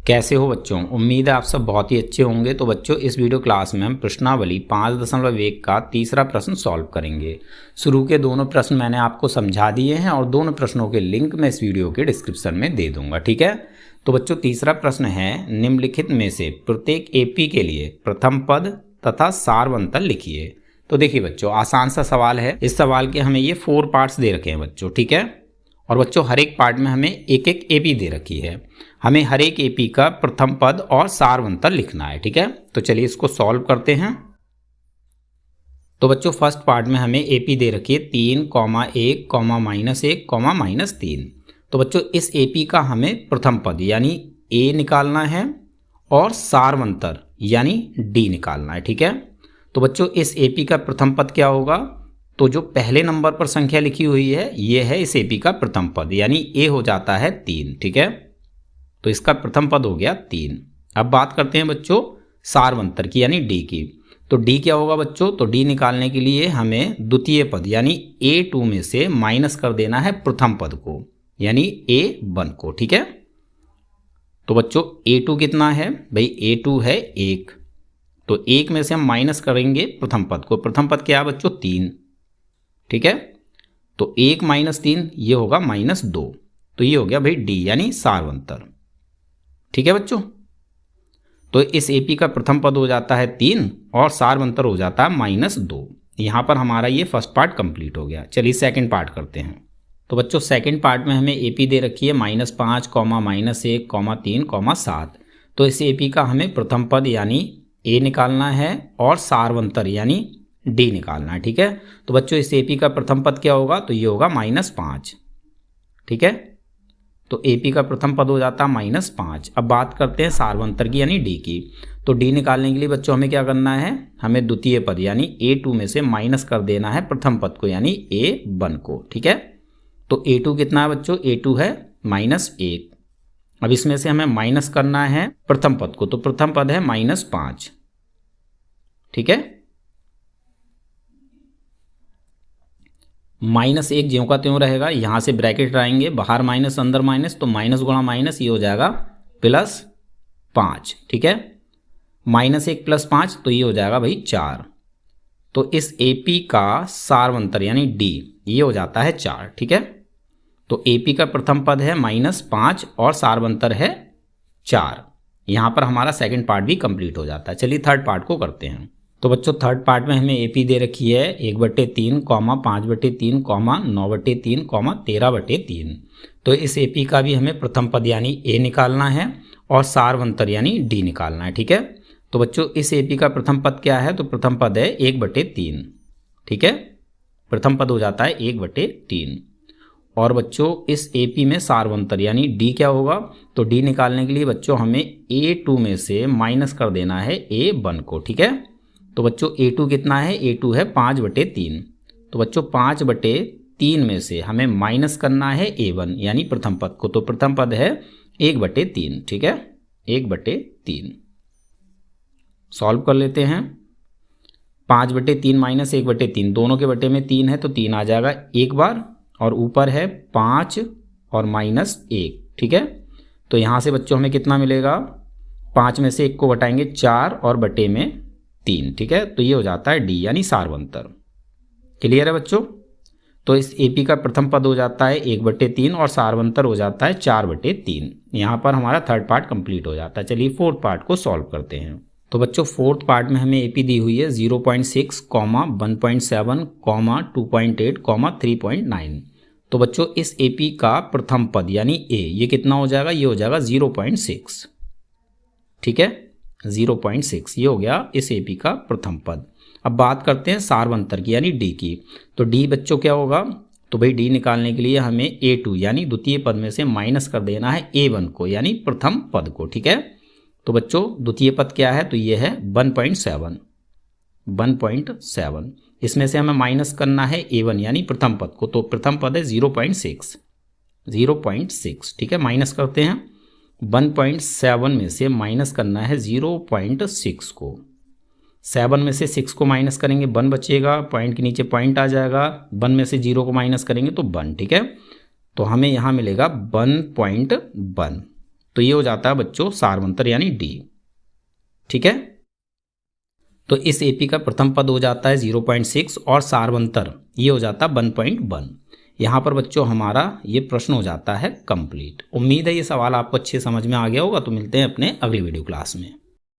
कैसे हो बच्चों। उम्मीद है आप सब बहुत ही अच्छे होंगे। तो बच्चों इस वीडियो क्लास में हम प्रश्नावली 5.1 का तीसरा प्रश्न सॉल्व करेंगे। शुरू के दोनों प्रश्न मैंने आपको समझा दिए हैं और दोनों प्रश्नों के लिंक मैं इस वीडियो के डिस्क्रिप्शन में दे दूंगा, ठीक है। तो बच्चों तीसरा प्रश्न है, निम्नलिखित में से प्रत्येक एपी के लिए प्रथम पद तथा सारवंतर लिखिए। तो देखिए बच्चों, आसान सा सवाल है। इस सवाल के हमें ये 4 पार्ट्स दे रखे हैं बच्चों, ठीक है। और बच्चों हर एक पार्ट में हमें एक एक एपी दे रखी है। हमें हर एक एपी का प्रथम पद और सारवंतर लिखना है, ठीक है। तो चलिए इसको सॉल्व करते हैं। तो बच्चों फर्स्ट पार्ट में हमें एपी दे रखी है 3, 1, -1, -3। तो बच्चों इस एपी का हमें प्रथम पद यानी ए निकालना है और सारवंतर यानी डी निकालना है, ठीक है। तो बच्चों इस एपी का प्रथम पद क्या होगा? तो जो पहले नंबर पर संख्या लिखी हुई है ये है इस एपी का प्रथम पद, यानी ए हो जाता है 3, ठीक है। तो इसका प्रथम पद हो गया 3। अब बात करते हैं बच्चों सारवंतर की यानी डी की। तो डी क्या होगा बच्चों? तो डी निकालने के लिए हमें द्वितीय पद यानी A2 में से माइनस कर देना है प्रथम पद को यानी A1 को, ठीक है। तो बच्चों A2 कितना है भाई? A2 है 1। तो 1 में से हम माइनस करेंगे प्रथम पद को। प्रथम पद क्या है बच्चों? 3, ठीक है। तो 1 - 3 ये होगा -2। तो ये हो गया भाई डी यानी सारवंतर, ठीक है बच्चों। तो इस एपी का प्रथम पद हो जाता है 3 और सारवंतर हो जाता है -2। यहाँ पर हमारा ये फर्स्ट पार्ट कंप्लीट हो गया। चलिए सेकंड पार्ट करते हैं। तो बच्चों सेकंड पार्ट में हमें एपी दे रखी है -5, -1, 3, 7। तो इस एपी का हमें प्रथम पद यानी ए निकालना है और सारवंतर यानी डी निकालना है, ठीक है। तो बच्चों इस एपी का प्रथम पद क्या होगा? तो ये होगा -5, ठीक है। तो एपी का प्रथम पद हो जाता है -5। अब बात करते हैं सारवंतर की यानी डी की। तो डी निकालने के लिए बच्चों हमें क्या करना है? हमें द्वितीय पद यानी A2 में से माइनस कर देना है प्रथम पद को यानी A1 को, ठीक है। तो A2 कितना है बच्चों? A2 है -1। अब इसमें से हमें माइनस करना है प्रथम पद को। तो प्रथम पद है -5, ठीक है। -1 ज्यों का त्यों रहेगा। यहाँ से ब्रैकेट आएंगे, बाहर माइनस अंदर माइनस, तो माइनस गुणा माइनस ये हो जाएगा +5, ठीक है। -1 + 5 तो ये हो जाएगा भाई 4। तो इस एपी का सारवंतर यानी डी ये हो जाता है 4, ठीक है। तो एपी का प्रथम पद है -5 और सारवंतर है 4। यहाँ पर हमारा सेकंड पार्ट भी कंप्लीट हो जाता है। चलिए थर्ड पार्ट को करते हैं। तो बच्चों थर्ड पार्ट में हमें एपी दे रखी है 1/3, 5/3, 9/3, 13/3। तो इस एपी का भी हमें प्रथम पद यानी ए निकालना है और सारवंतर यानी डी निकालना है, ठीक है। तो बच्चों इस एपी का प्रथम पद क्या है? तो प्रथम पद है 1/3, ठीक है। प्रथम पद हो जाता है 1/3। और बच्चों इस एपी में सारवंतर यानी डी क्या होगा? तो डी निकालने के लिए बच्चों हमें A2 में से माइनस कर देना है A1 को, ठीक है। तो बच्चों A2 कितना है? A2 है 5/3। तो बच्चों 5/3 में से हमें माइनस करना है A1 यानी प्रथम पद को। तो प्रथम पद है 1/3, ठीक है। 1/3 सॉल्व कर लेते हैं। 5/3 - 1/3 दोनों के बटे में 3 है तो 3 आ जाएगा एक बार, और ऊपर है 5 और -1, ठीक है। तो यहाँ से बच्चों हमें कितना मिलेगा? 5 में से 1 को घटाएंगे 4 और बटे में 3, ठीक है। तो ये हो जाता है डी यानी सारवंतर। क्लियर है बच्चों? तो इस एपी का प्रथम पद हो जाता है 1/3 और सारवंतर हो जाता है 4/3। यहाँ पर हमारा थर्ड पार्ट कंप्लीट हो जाता है। चलिए फोर्थ पार्ट को सॉल्व करते हैं। तो बच्चों फोर्थ पार्ट में हमें एपी दी हुई है 0.6, 1.7, 2.8, 3.9। तो बच्चों इस एपी का प्रथम पद यानी ए ये कितना हो जाएगा? ये हो जाएगा 0.6, ठीक है। 0.6 ये हो गया इस एपी का प्रथम पद। अब बात करते हैं सारवंतर की यानी डी की। तो डी बच्चों क्या होगा? तो भाई डी निकालने के लिए हमें A2 यानी द्वितीय पद में से माइनस कर देना है A1 को यानी प्रथम पद को, ठीक है। तो बच्चों द्वितीय पद क्या है? तो ये है 1.7। इसमें से हमें माइनस करना है A1 यानी प्रथम पद को। तो प्रथम पद है 0.6, ठीक है। माइनस करते हैं 1.7 में से माइनस करना है 0.6 को। 7 में से 6 को माइनस करेंगे 1 बचेगा, पॉइंट के नीचे पॉइंट आ जाएगा। 1 में से 0 को माइनस करेंगे तो 1, ठीक है। तो हमें यहाँ मिलेगा 1.1, तो ये हो जाता है बच्चों सारवंतर यानी डी। ठीक है, तो इस एपी का प्रथम पद हो जाता है 0.6 और सारवंतर ये हो जाता है 1.1। यहाँ पर बच्चों हमारा ये प्रश्न हो जाता है कंप्लीट। उम्मीद है ये सवाल आपको अच्छे समझ में आ गया होगा। तो मिलते हैं अपने अगली वीडियो क्लास में।